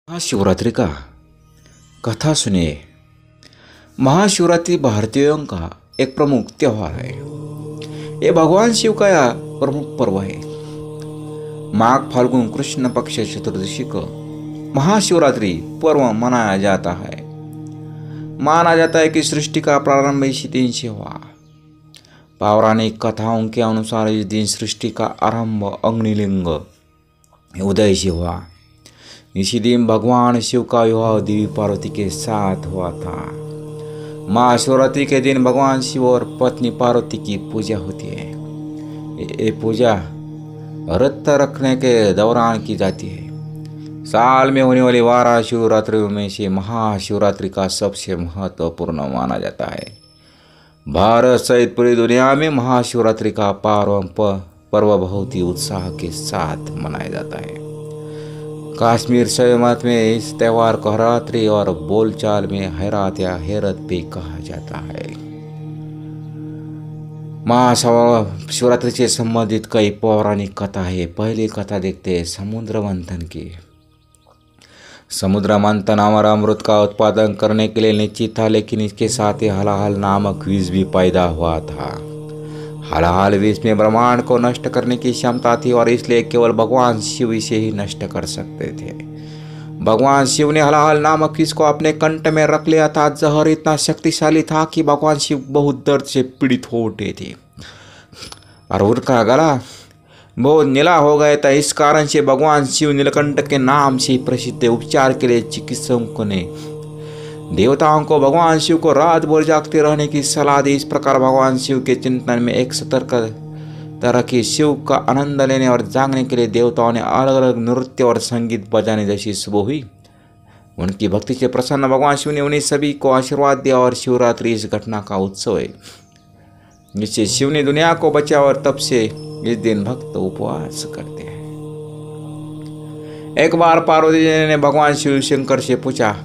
महाशिवरात्रि का कथा सुनिए। महाशिवरात्रि भारतीयों का एक प्रमुख त्योहार है। ये भगवान शिव का प्रमुख पर्व है। माघ फाल्गुन कृष्ण पक्ष चतुर्दशी को महाशिवरात्रि पर्व मनाया जाता है। माना जाता है कि सृष्टि का प्रारंभ इसी दिन से हुआ। पौराणिक कथाओं के अनुसार इस दिन सृष्टि का आरंभ अग्निलिंग उदय से हुआ। इसी दिन भगवान शिव का विवाह देवी पार्वती के साथ हुआ था। महाशिवरात्रि के दिन भगवान शिव और पत्नी पार्वती की पूजा होती है। ये पूजा व्रत रखने के दौरान की जाती है। साल में होने वाली 12 शिवरात्रियों में से महाशिवरात्रि का सबसे महत्वपूर्ण माना जाता है। भारत सहित पूरी दुनिया में महाशिवरात्रि का पर्व बहुत ही उत्साह के साथ मनाया जाता है। कश्मीर शैव मत में इस त्योहार को हरात्रि और बोलचाल में हैरात या हैरत भी कहा जाता है। महाशिवरात्रि से संबंधित कई पौराणिक कथा है। पहली कथा देखते हैं समुद्र मंथन की। समुद्र मंथन हमारा अमृत का उत्पादन करने के लिए निश्चित था, लेकिन इसके साथ ही हलाहल नामक विष भी पैदा हुआ था। हलाहल विष में ब्रह्मांड को नष्ट करने की क्षमता थी और इसलिए केवल भगवान शिव इसे ही नष्ट कर सकते थे। भगवान शिव ने हलाहल नामक विष को अपने कंठ में रख लिया था। जहर इतना शक्तिशाली था कि भगवान शिव बहुत दर्द से पीड़ित हो उठे थे और उनका गला बहुत नीला हो गया था। इस कारण से भगवान शिव नीलकंठ के नाम से प्रसिद्ध उपचार के लिए चिकित्सकों ने देवताओं को भगवान शिव को रात भर जागते रहने की सलाह दी। इस प्रकार भगवान शिव के चिंतन में एक सतर्क तरह की शिव का आनंद लेने और जागने के लिए देवताओं ने अलग अलग नृत्य और संगीत बजाने जैसी सुबह हुई। उनकी भक्ति से प्रसन्न भगवान शिव ने उन्हें सभी को आशीर्वाद दिया और शिवरात्रि इस घटना का उत्सव है जिससे शिव ने दुनिया को बचाया और तब से इस दिन भक्त उपवास करते हैं। एक बार पार्वती जी ने भगवान शिव शंकर से पूछा,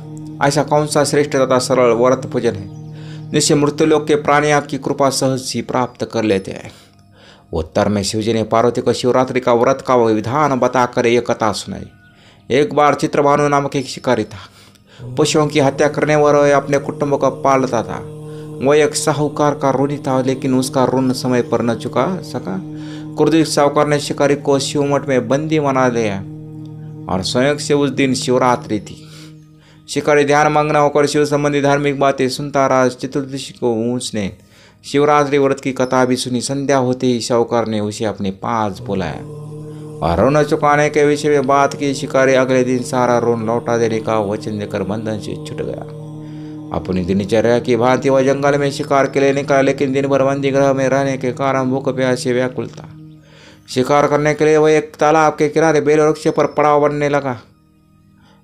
ऐसा कौन सा श्रेष्ठ तथा सरल व्रत पूजन है जिससे मृत्युलोक के प्राणी आपकी कृपा सहज ही प्राप्त कर लेते हैं। उत्तर में शिवजी ने पार्वती को शिवरात्रि का व्रत का विधान बताकर यह कथा सुनाई। एक बार चित्रभानु नामक एक शिकारी था। पशुओं की हत्या करने और वह अपने कुटुंब को पालता था। वह एक साहूकार का ऋणी था, लेकिन उसका ऋण समय पर न चुका सका। क्रोधित साहूकार ने शिकारी को शिवमठ में बंदी बना लिया और स्वयं से उस दिन शिवरात्रि थी। शिकारी ध्यान मग्न होकर शिव संबंधी धार्मिक बातें सुनता रहा। चतुर्दशी को उसने शिवरात्रि व्रत की कथा भी सुनी। संध्या होते ही साहूकार ने उसे अपने पास बुलाया और ऋण चुकाने के विषय में बात की। शिकारी अगले दिन सारा ऋण लौटा देने का वचन देकर बंधन से छूट गया। अपनी दिनचर्या की भांति वह जंगल में शिकार के लिए निकला, लेकिन दिन भर बंदी गृह में रहने के कारण भूख प्यास से व्याकुल था। शिकार करने के लिए वह एक तालाब के किनारे बेल वृक्ष पर पड़ाव बनने लगा।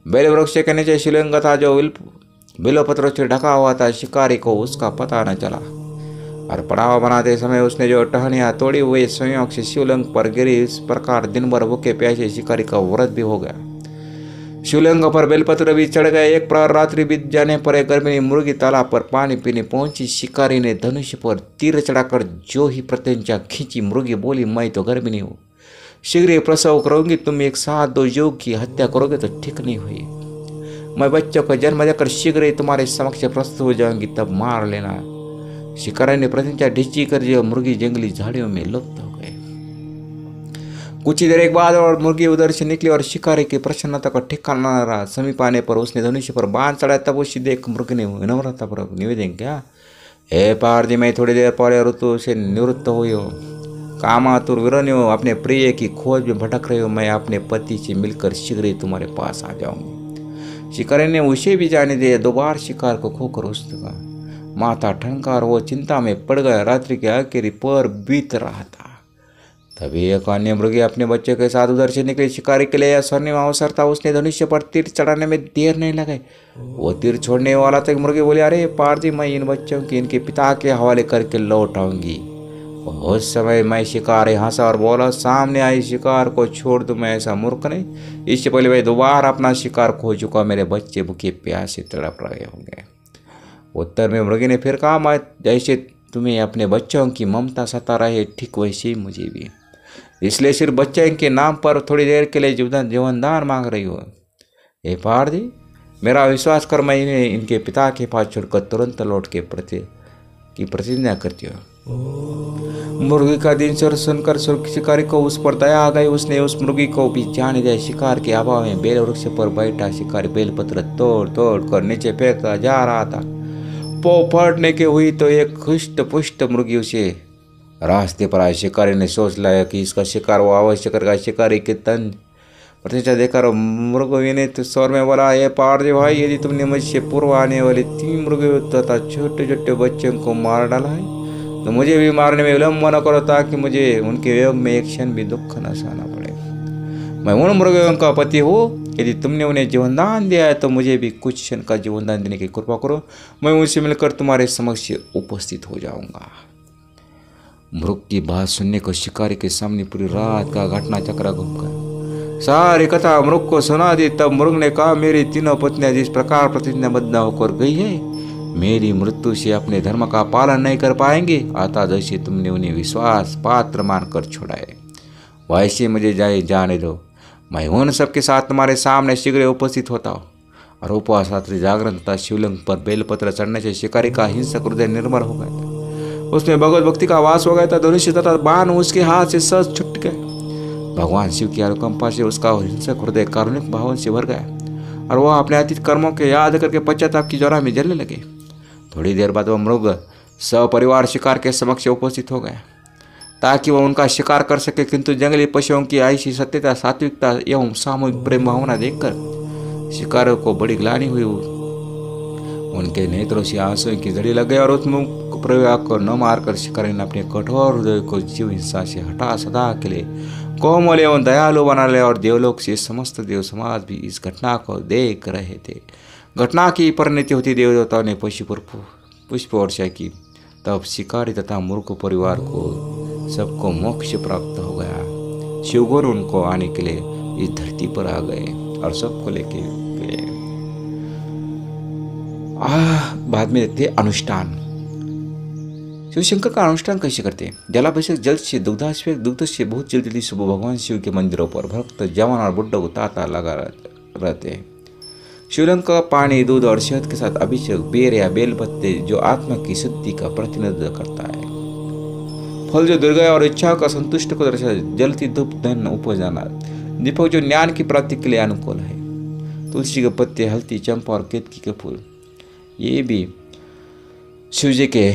बेल वृक्ष के नीचे शिवलिंग था जो बिल्वपत्रों से ढका हुआ था। शिकारी को उसका पता न चला और पड़ाव बनाते समय उसने जो टहनियाँ तोड़ी हुए संयोग से शिवलिंग पर गिरी। इस प्रकार दिन भर भूखे प्यासे शिकारी का व्रत भी हो गया। शिवलिंग पर बेलपत्र भी चढ़ गए। एक प्रहर रात्रि बीत जाने पर एक गर्भिणी मुर्गी तालाब पर पानी पीने पहुंची। शिकारी ने धनुष पर तीर चढ़ाकर जो ही प्रत्यंचा खींची। मुर्गी बोली, मैं तो गर्भिणी हूँ, शीघ्र ही प्रसव करूंगी। तुम एक साथ 2 युग की हत्या करोगे तो ठीक नहीं हुई। मैं बच्चों को जन्म देकर शीघ्र ही तुम्हारे समक्ष प्रस्तुत हो जाऊंगी, तब मार लेना। शिकारी ने प्रतिज्ञा ढिच्ची कर जो मुर्गी जंगली झाड़ियों में लुप्त हो गए। कुछ ही देर एक बाद और मुर्गी उधर से निकली और शिकारी की प्रसन्नता का ठिकाना न रहा। समीप आने पर उसने धनुष पर बाण चढ़ाया। तब उसी देख मुर्गी ने विनम्रतापूर्वक निवेदन किया, हे पार्वती, मैं थोड़ी देर पहले ऋतु से निवृत्त हुई हो, कामातुर विरणी हो, अपने प्रिय की खोज में भटक रहे हो। मैं अपने पति से मिलकर शीघ्र ही तुम्हारे पास आ जाऊंगी। शिकारी ने उसे भी जाने दिया। 2 बार शिकार को खोकर उसका माथा ठनका और वो चिंता में पड़ गया। रात्रि के आखिरी पर बीत रहा था। तभी एक अन्य मुर्गी अपने बच्चे के साथ उधर से निकली। शिकारी के लिए यह स्वर्णिम अवसर था। उसने धनुष्य पर तीर चढ़ाने में देर नहीं लगाई। वो तीर छोड़ने वाला था। मुर्गी बोली, अरे पार्वती, मैं इन बच्चों की इनके पिता के हवाले करके लौट आऊंगी। उस समय मैं शिकारी हंसा और बोला, सामने आई शिकार को छोड़ दूं, मैं ऐसा मूर्ख नहीं। इससे पहले मैं 2 बार अपना शिकार खो चुका। मेरे बच्चे भूखे प्यासे तड़प रहे होंगे। उत्तर में मुर्गी ने फिर कहा, मैं जैसे तुम्हें अपने बच्चों की ममता सता रहे, ठीक वैसे ही मुझे भी, इसलिए सिर्फ बच्चे के नाम पर थोड़ी देर के लिए जीवनदान मांग रही हो। हे पारदी, मेरा विश्वास कर, मैं इन्हें इनके पिता के पास छोड़कर तुरंत लौट के प्रतिज्ञा करती हूँ। मुर्गी का दिन सुनकर शिकारी को उस पर दया आ गई। उसने उस मुर्गी को भी जाने दिया। शिकार के अभाव में बेल वृक्ष पर बैठा शिकारी बेलपत्र तोड़ तोड़ कर नीचे फेंकता जा रहा था। पौ फटने के हुई तो एक हुष्ट पुष्ट मुर्गी उसे रास्ते पर आए। शिकारी ने सोच लाया कि इसका शिकार वो अवश्य करेगा। शिकारी के तन प्रतिष्ठा देकर मुर्गी ने तो स्वर में बोला, ये पारदी भाई, यदि तुमने मुझसे पूर्व आने वाले 3 मुर्गियों तथा छोटे छोटे बच्चों को मार डाला है तो मुझे भी मारने में विलम्ब न करो, ताकि मुझे उनके वियोग में एक क्षण भी दुख न सहना पड़े। मैं उन मुर्गियों का पति हूँ। यदि तुमने उन्हें जीवनदान दिया है तो मुझे भी कुछ क्षण का जीवनदान देने की कृपा करो। मैं उनसे मिलकर तुम्हारे समक्ष उपस्थित हो जाऊंगा। मृग की बात सुनने को शिकारी के सामने पूरी रात का घटना चक्र घूमकर सारी कथा मृग को सुना दी। तब मृग ने कहा, मेरी तीनों पत्नियां जिस प्रकार प्रतिज्ञाबद्ध होकर गई है, मेरी मृत्यु से अपने धर्म का पालन नहीं कर पाएंगे। अतः जैसे तुमने उन्हें विश्वास पात्र मानकर छोड़ाए, वैसे मुझे जाने दो। मैं उन सबके साथ तुम्हारे सामने शीघ्र उपस्थित होता हूँ। और उपवास रात्रि जागरण तथा शिवलिंग पर बेलपत्र चढ़ने से शिकारी का हिंसक हृदय निर्मल हो गया था। उसमें भगवत भक्ति का वास हो गया था। धनुष तथा बाण उसके हाथ से सहज छूट गए। भगवान शिव की अनुकंपा से उसका हिंसक हृदय कारुणिक भाव से भर गया और वह अपने अतीत कर्मों के याद करके पश्चाताप की ज्वाला में जलने लगे। थोड़ी देर बाद वह मृग सपरिवार शिकार के समक्ष उपस्थित हो गया ताकि वह उनका शिकार कर सके, किंतु जंगली पशुओं की ऐसी सत्यता, सात्विकता एवं सामूहिक प्रेम भावना देखकर शिकारियों को बड़ी ग्लानि हुई। उनके नेत्रों से आंसुओं की झड़ी लग गई और उस मुख प्रयोग को न मारकर शिकारी ने अपने कठोर हृदय को जीव हिंसा से हटा सदा के लिए कोमल एवं दयालु बना लिया। और देवलोक से समस्त देव समाज भी इस घटना को देख रहे थे। घटना की परिणति होती देवदेवताओं ने पशु पर पुष्प वर्षा की। तब शिकारी तथा मूर्ख परिवार को सबको मोक्ष प्राप्त हो गया। शिवगुरु उनको आने के लिए इस धरती पर आ गए और सबको लेके गए। बाद में देखते अनुष्ठान। शिवशंकर का अनुष्ठान कैसे करते हैं? जलाभिषेक जल से, दुग्धाभिषेक दुग्ध से बहुत जल्दी सुबह भगवान शिव के मंदिरों पर भक्त जवान और बुड्ढा तांता लगा रहते हैं। शिवलिंग का पानी, दूध और शहद के साथ अभिषेक, बेर या बेल पत्ते जो आत्मा की शुद्धि का प्रतिनिधित्व करता है। फल जो दुर्गा और इच्छा का संतुष्ट को दर्शाता, जलती धूप धन उपजाना, दीपक जो ज्ञान की प्राप्ति के लिए अनुकूल है, तुलसी के पत्ते, हल्दी, चंपा और केतकी के फूल, ये भी शिव जी के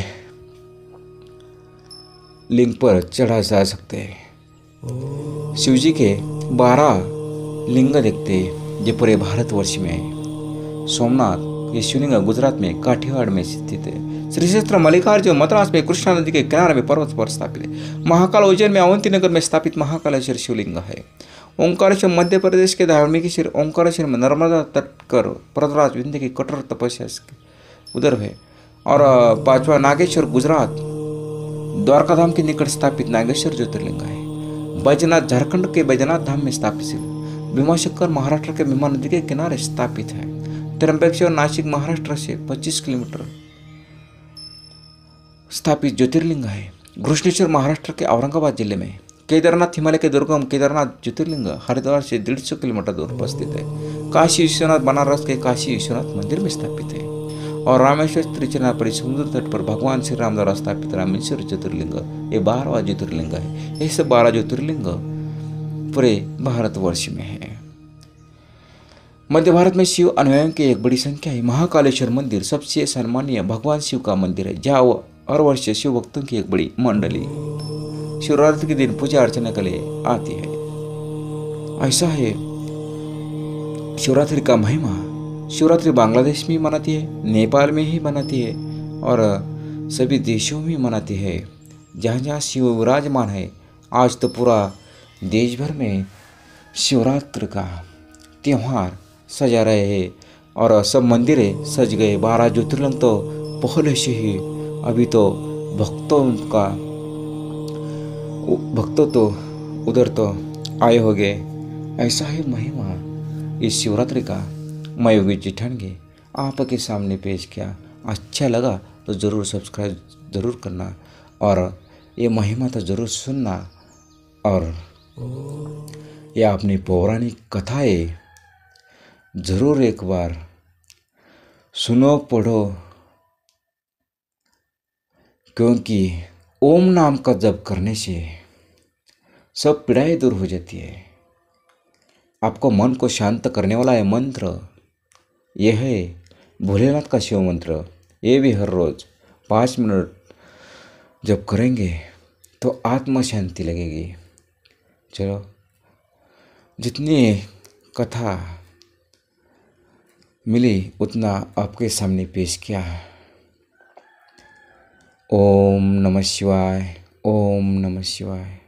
लिंग पर चढ़ा जा सकते हैं। शिव जी के 12 लिंग देखते हैं जो पूरे भारतवर्ष में है। सोमनाथ ये शिवलिंग गुजरात में काठियावाड़ में स्थित है। श्री क्षेत्र मल्लिकार्जुन मद्रास में कृष्णा नदी के किनारे में पर्वत पर स्थापित है। महाकाल उज्जैन में अवंती नगर में स्थापित महाकालेश्वर शिवलिंग है। ओंकारेश्वर मध्य प्रदेश के धार्मिक ओंकारेश्वर में नर्मदा तट कर प्रदराज विंध्य की कठोर तपस्या उधर है। और 5वां नागेश्वर गुजरात द्वारकाधाम के निकट स्थापित नागेश्वर ज्योतिर्लिंग है। बैजनाथ झारखंड के बैजनाथ धाम में स्थापित है। भीमाशंकर महाराष्ट्र के भीमा नदी के किनारे स्थापित है। त्र्यंबकेश्वर नासिक महाराष्ट्र से 25 किलोमीटर स्थापित ज्योतिर्लिंग है। घृष्णेश्वर महाराष्ट्र के औरंगाबाद जिले में। केदारनाथ हिमालय के दुर्गम केदारनाथ ज्योतिर्लिंग हरिद्वार से 150 किलोमीटर दूर पर स्थित है। काशी विश्वनाथ बनारस के काशी विश्वनाथ मंदिर में स्थापित है। और रामेश्वर त्रिचनापल्ली समुद्र तट पर भगवान श्री राम द्वारा स्थापित रामेश्वर ज्योतिर्लिंग ये 12वां ज्योतिर्लिंग है। ये सब 12 ज्योतिर्लिंग पूरे भारतवर्ष में है। मध्य भारत में शिव अनुयायियों की एक बड़ी संख्या है। महाकालेश्वर मंदिर सबसे सम्मानीय भगवान शिव का मंदिर है, जहाँ हर वर्ष शिव भक्तों की एक बड़ी मंडली शिवरात्रि के दिन पूजा अर्चना के लिए आती है। ऐसा है शिवरात्रि का महिमा। शिवरात्रि बांग्लादेश में मनाती है, नेपाल में ही मनाती है और सभी देशों में मनाती है जहाँ जहाँ शिव विराजमान है। आज तो पूरा देश भर में शिवरात्रि का त्यौहार सजा रहे हैं और सब मंदिरें सज गए। 12 ज्योतिर्लिंग तो पहले से ही, अभी तो भक्तों तो उधर तो आए हो गए। ऐसा ही महिमा इस शिवरात्रि का मैं योगी जी ठाणगे आपके सामने पेश किया। अच्छा लगा तो ज़रूर सब्सक्राइब ज़रूर करना और ये महिमा तो ज़रूर सुनना। और यह अपनी पौराणिक कथाएं ज़रूर एक बार सुनो, पढ़ो, क्योंकि ओम नाम का जप करने से सब पीड़ाएं दूर हो जाती है। आपको मन को शांत करने वाला यह मंत्र, यह है भोलेनाथ का शिव मंत्र। ये भी हर रोज़ 5 मिनट जब करेंगे तो आत्मा शांति लगेगी। चलो, जितनी कथा मिली उतना आपके सामने पेश किया। ओम नमः शिवाय, ओम नमः शिवाय।